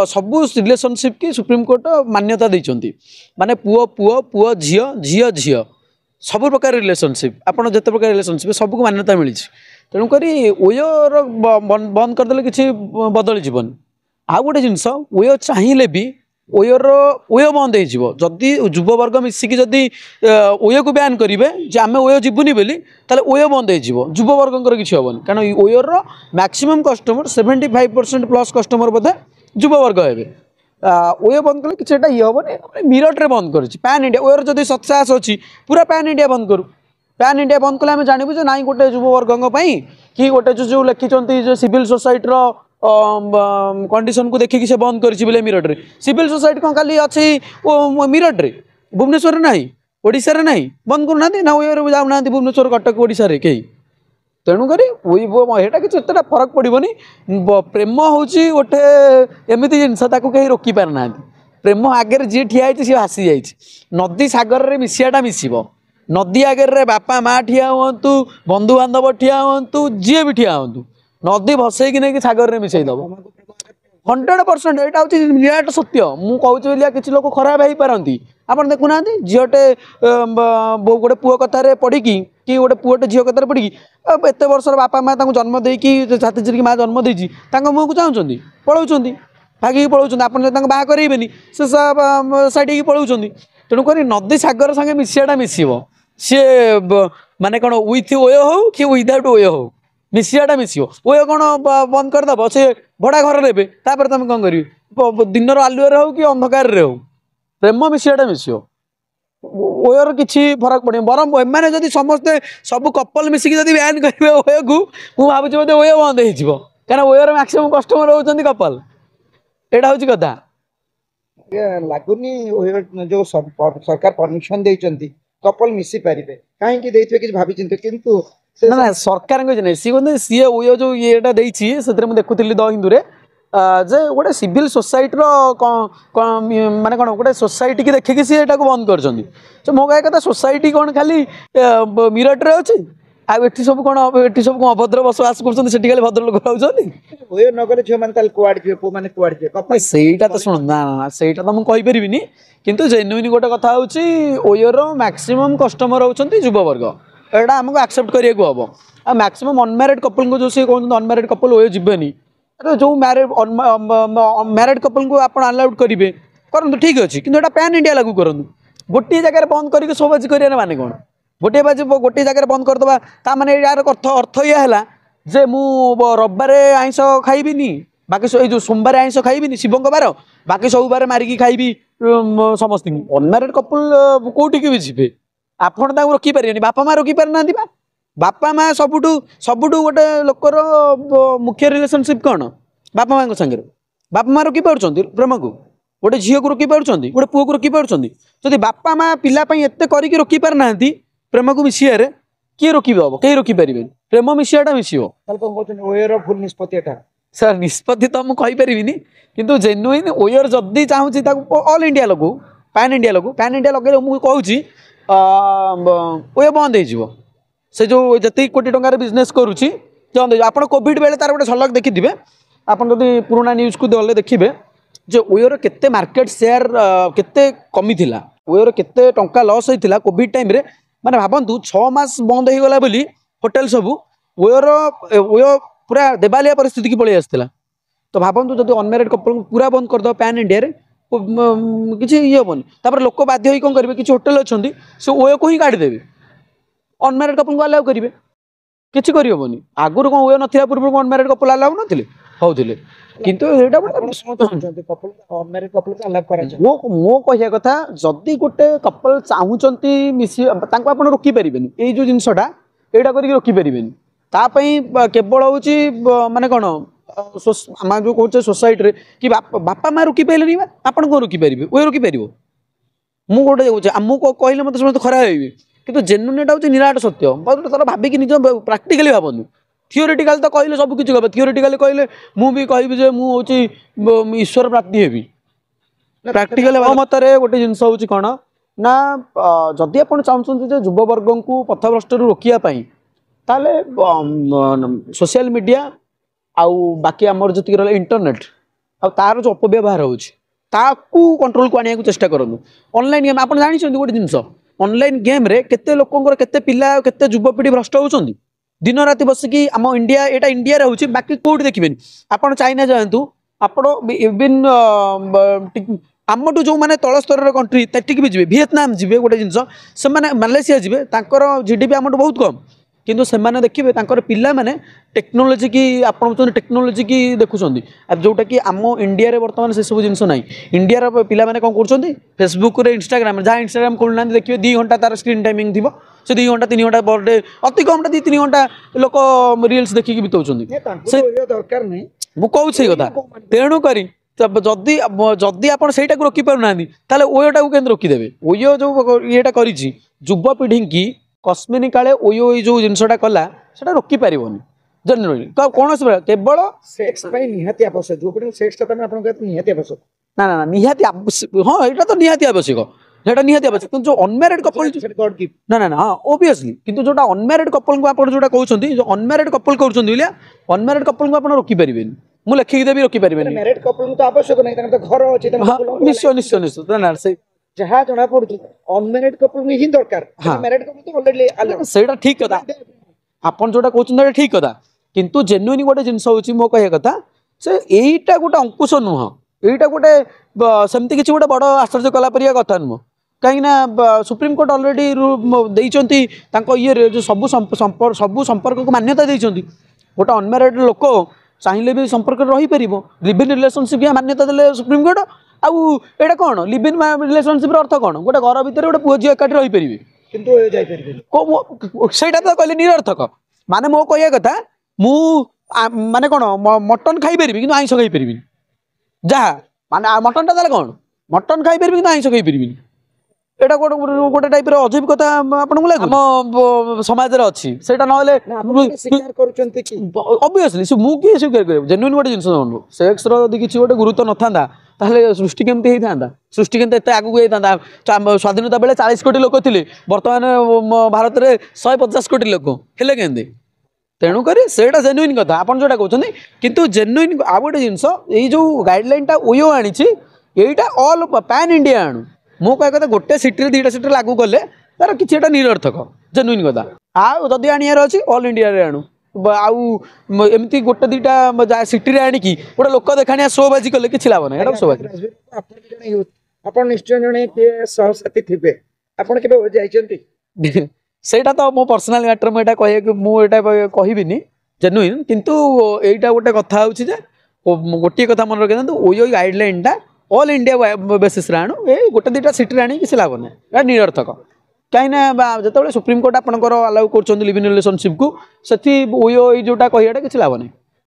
सबू रिलेशनशिप की supreme court मान्यता देइचंती माने पुओ पुओ पुओ झियो झियो झियो सब प्रकार रिलेशनशिप आपन जते प्रकार रिलेशनशिप सबको मान्यता मिली तेणुक ओयर बंद करदे किसी बदली जीवन आ गोटे जिनस ओयो चाहिए भी ओयर ओयो बंद हो जदि युववर्ग मिसिकी जदि ओयो को बैन करेंगे जे आम ओयो जीवनी बोली ताले ओयो बंद हो युववर्ग किसी हेनी कारण ओयर मैक्सिमम कस्टमर 75% प्लस कस्टमर बोधे युववर्ग हे ओयो बंद कले कि ये हेनी मिरटे बंद कर पैन इंडिया ओयर जदि सक्सेस अच्छी पूरा पैन इंडिया बंद करूँ पैन इंडिया बंद कले आम जानवु ना गोटे युववर्ग कि गोटे जो लिखिं जो सिविल सोसाइटी कंडीशन को देखिए से बंद कर मिरटे सिविल सोसाइटी कौन खाली अच्छी मिरटे भुवनेश्वर ना ओडिशा रे ना बंद करना ना जाऊना भुवनेश्वर कटक ओडिशा रे कहीं तेणुक यहाँ कि फरक पड़ोनी प्रेम हूँ गोटे एमती जिनस कहीं रोकी पारना प्रेम आगे जी ठिया सी भासी जा नदी सागर में मिसियाटा मिसब नदी आगे बापा माँ ठिया हूँ बंधु बांधव ठिया हूँ जी भी ठिया हूँ नदी भसई नहीं सागर में मिसईदेव 100% यहाँ हूँ निराट सत्य मुझे किसी लोग खराब हो पारती आप देखुना झीटे गोटे पुओ कथार पढ़ी कि गोटे पुओटे झील कथार पढ़ी एत वर्ष बापा माँ जन्म देकी छाती चिरिकी माँ जन्म देती मुँह को चाहूँ पलाऊँ भागिकी पलाऊँ आप बाहा करेबे से साइड पलाऊँ तेणुक नदी सागर संगे मिसियाटा मिसब सी माने कौन विथ ओयो हो कि विदाउट ओयो हो मिसियाटा मिसब ओयो कौन बंद करदेव से भड़ा घर लेबे तापर तुम कौन कर दिन आलुआर हो कि अंधकार हो प्रेम मिसियाटा मिसब ओयर किसी फरक पड़े बरम एम जब समस्ते सब कपल मिसिकी जब बैन करेंगे ओयो को मुझे भावुँ बोधे ओयो बंद हो क्या ओयर मैक्सिमम कस्टमर होती कपल यहाँ हूँ कथा लगुनि जो सरकार परमिशन देती कपल मिसी पारे कहीं कि भाई किंतु ना ना सरकार सी कहते सी ओयो जो ये देखुली द हिंदू जे गोटे सिविल सोसाइटी माने कौन गोटे सोसाइटी की देखिए सी यहाँ बंद कर मो कह कथा सोसाइटी कौन खाली मिरटे अच्छे आठी सब कौन ये सब कौन अभद्र बसवास कर भद्र लोक रोचे नगरे झील मैंने सहीटा तो शुण ना ना सहीटा तो मुझे कहीपरि किंतु जेन्युइन गोटे कथा हूँ ओयोर मैक्सिमम कस्टमर होती युववर्ग यहाँ आमको एक्सेप्ट करने हम आ मैक्सिमम अनमैरिड कपल को जो सी कहते अनमैरिड कपल ओयो जीवेनि जो मैरिड कपल को आप अलाउड करेंगे करूँ ठीक अच्छे कि पैन इंडिया लागू करूँ गोटे जगह बंद करके शोबाजी कर माने कौन गोटे जगह बंद करदे ताने यार अर्थ यह जे मु रविवार आइंस खाइबिनी बाकी जो सोमवार आइंस खाइबिनी शिव बार बाकी सब बार मारिकी खाइबी समस्त अनमैरिड कपल कौटी भी जीवे आपड़ रोकी पारे बापा माँ रोकी पारना बापा माँ सबुठू गोटे लोकर मुख्य रिलेशनशिप कौन बापा माँ सागर बापा माँ रोकी पार्टी प्रेम को गोटे झील को रोकी पार्टी गोटे पुओ को रोकी पार्टी जब बापा माँ पिलापाई एत करके रोकी पारना प्रेम को मिसियारे किए रोक हम कहीं रोकी पारे प्रेम मिसियाटा मिसब भूल निष्पत्ति सर निष्पत्ति तो मुझे कहीपरि किंतु जेन्युइन ओयर जदि चाहूँगी ऑल इंडिया लगू पैन इंडिया लगे मुझे कहूँ ओयो बंद हो से जो जिते कोटी टंकार बिजनेस करुँची बंद हो आप कोविड बेले तार गोटे झलक देखिथे आप पुराना न्यूज को गले देखिए जे ओयर केते मार्केट शेयर केते कमी थिला ओयर केते टंका लॉस होइथिला कोविड टाइम रे माने भाबंतु 6 मास बंद हो गला बोली होटल सब ओयो पूरा देवालिया परिस्थिति की पलि आसला तो भाबंतु जब अनमैरिड कपल पूरा बंद कर दो पैन इंडिया रे किसी ये हेनी लोक बाध्य होई कौन करेंगे किसी होटेल अच्छा से ओयो को ही काढ़ीदेवे अनमैरिड कपल को अलाउ करेंगे किसी करहबनी आगुरी कौन ओयो ना पूर्व अनमैरिड कपल अलाउ नाते होते किंतु मो कह कथा जदि गोटे कपल चाहूँगी मिसी आप रोकी पारे ये जो जिनसटा यहाँ करके रोकी पारे तापाई केवल हूँ माने कौन आम जो कहे सोसाइटी कि बापा माँ रोकी पारे आप कौन रोकी पारे वो रोकी पार मुझे गोटे आमको कहले मत समस्त खराब है कि जेन्युइन हूँ निराट सत्य तार भाविकी निज प्राक्टिकली भावनु थियोरेटिकल तो कहले सब किसी कह थियोरेटिकल कहले मुझे कहि मुझे ईश्वर प्राप्ति हेबी प्राक्टिकल मत गोटे जिनस हूँ कौन ना जदि आप चाहते युववर्ग को पथभ्रष्ट रोकने ताले सोशल मीडिया आउ बाकी आमर जी रहा इंटरनेट ଆଉ ତାର ଯେଉଁ ଅପବ୍ୟବହାର ହେଉଛି ତାକୁ କଣ୍ଟ୍ରୋଲକୁ ଆଣିବାକୁ ଚେଷ୍ଟା କରନ୍ତୁ। ଅନଲାଇନ୍ गेम ଆପଣ ଜାଣିଛନ୍ତି ଗୋଟେ ଜିନିଷ, ଅନଲାଇନ୍ गेम्रे केते लोकंर केते पिला केते युवपीढ़ी भ्रष्ट होउछंदी दिन राति बसिकी आम इंडिया एटा इंडिया रे होउछि बाकी कोउठी देखिबेनी आपण चाइना जातु आपण इवन आमटू जो माने तल स्तर कंट्री तटिक भी जिवे वियतनाम जिवे गोटे जिनस से माने मालयेशिया जिवे तांकर जीडीपी आमटू बहुत कम किंतु से माने देखिबे तांकर पिला माने टेक्नोलोजी की आपण टेक्नोलोजी की देखुछंदी अब जोटा कि आम इंडिया रे वर्तमान से सब जिनस नाही इंडिया रे पिला माने कोन करछंदी फेसबुक रे इंस्टाग्राम जहाँ इंस्टाग्राम खोलना देखिए 2 घंटा तार स्क्रीन टाइमिंग थी से 2 घंटा 3 घंटा पर डे अति कम 2-3 घंटा लोक रिल्स देखिकी बिताउछंदी से दरकार नहीं मु कहूँ से कथा तेणु करी जदि जदि आप सहीटा रोकी पारना ताले ओयोटा को केन्द्र रोकीदेवे ओयो जो येटा करिछि युवपीढ़ी की कस्मिनी काले ओयो जो जिनसटा कला सेटा रोकी पारिबोनी जनरली कौन से केवल सेक्स पाई निहाती आवश्यक युवपीढ़ी सेक्स ता आपन कहते निहाती आवश्यक ना ना निहाती हां एटा तो निहाती आवश्यक सेटा निहाती आवश्यक किंतु जो अनमैरिड कपल गॉड गिफ्ट ना ना हां ओबियसली किंतु जोटा अनमैरिड कपल को आपण जोटा कहउछंती जो अनमैरिड कपल कहउछंती बिलिया अनमैरिड कपल को आपण रोकी पारिबेनी मु लिखि देबी रोकी पारिबेनी मैरिड कपल को तो आवश्यक नहीं तांकर तो घर अछि निश्चय निश्चय निश्चय ना ना से जहाँ जना पड़ुछि अनमैरिड कपल ही दरकार मैरिड कपल तो ऑलरेडी सेटा ठीक कथा आपण जोटा कहउछंती ठीक कथा किंतु जेन्युइन गोटे जिनस होछि मो कहया कथा से एईटा गोटे अंकुश नुह एईटा गोटे सेमती किछि गोटे बड़ आश्चर्य कला परिया कथा नुह कहीं सुप्रीम कोर्ट ऑलरेडी देइचंती तांको ये जो सबु संपर्क को मान्यता देइचंती गोटे अनमैरिड लोक चाहिए भी संपर्क रही पारिबो लिव इन रिलेशनशिप या मान्यता देले सुप्रीम कोर्ट आउ एटा कोन लिव इन रिलेशनशिप रो अर्थ कोन गोटे घर भीतर गोटे पुओ झियो एकाठी रही पारिबे किंतु जाई पारिबे सेटा तो कहले निरर्थक माने मो कहया कथा मु माने कोन मटन खाई पारिबे किंतु आइंस खाई पारिबे जहा माने मटन ता कोन मटन खाई पारिबे किंतु आइंस खाई पारिबे एटा गोटे टाइप रो अजीब कथा आपन को लागो हम समाज रे अछि सेटा न होले स्वीकार करूचंती कि ऑब्वियसली मु की स्वीकार करे जेन्युइन गोटे जिंस जानू सेक्स रो यदि किछि गोटे गुरुत्व न थांदा ताहले सृष्टि केमते हेई थांदा सृष्टि केमते एते आगु हेई थांदा स्वाधीनता बेले 40 कोटी लोक थिले वर्तमान भारत रे 150 कोटी लोक हेले केंदे तेणु करी सेटा जेन्युइन कथा आपन जोटा कहउछनी किंतु जेन्युइन आ गोटे जिंस एई जो गाइडलाइन टा ओयो आनिछि एईटा ऑल पैन इंडिया आनु मो कह कथा गोटे सिटी 2टा सिटी लागू कले तार किछि एटा निरर्थक जेन्युइन कथा आ जदि आनियार अछि ऑल इंडिया रे आनु आउ एमती गोटे 2टा सिटी रे आनी की गोटे लोक देखानिया शो बाजी कले किछि लाभ नै एटा शो बाजी आपन जने यूथ आपन निश्चय जने के सहसाथी थिबे आपन केबे जाइचंती सेटा तो मो पर्सनल मैटर मु एटा कहे कि मु एटा कहबिनी जेन्युइन किंतु एटा गोटे कथा होछि जे गोटे कथा मन रखे ओयो गाइडलाइन टा ऑल इंडिया बेसिस राणु ए गोटे 2टा सिटी राणी किसी लाभ ना निरर्थक कहीं जो सुप्रीम कोर्ट आपंकर अलाउ कर लिव इन रिलेशनशिप को से ओयो जोटा कहटा किसी लाभ नहीं।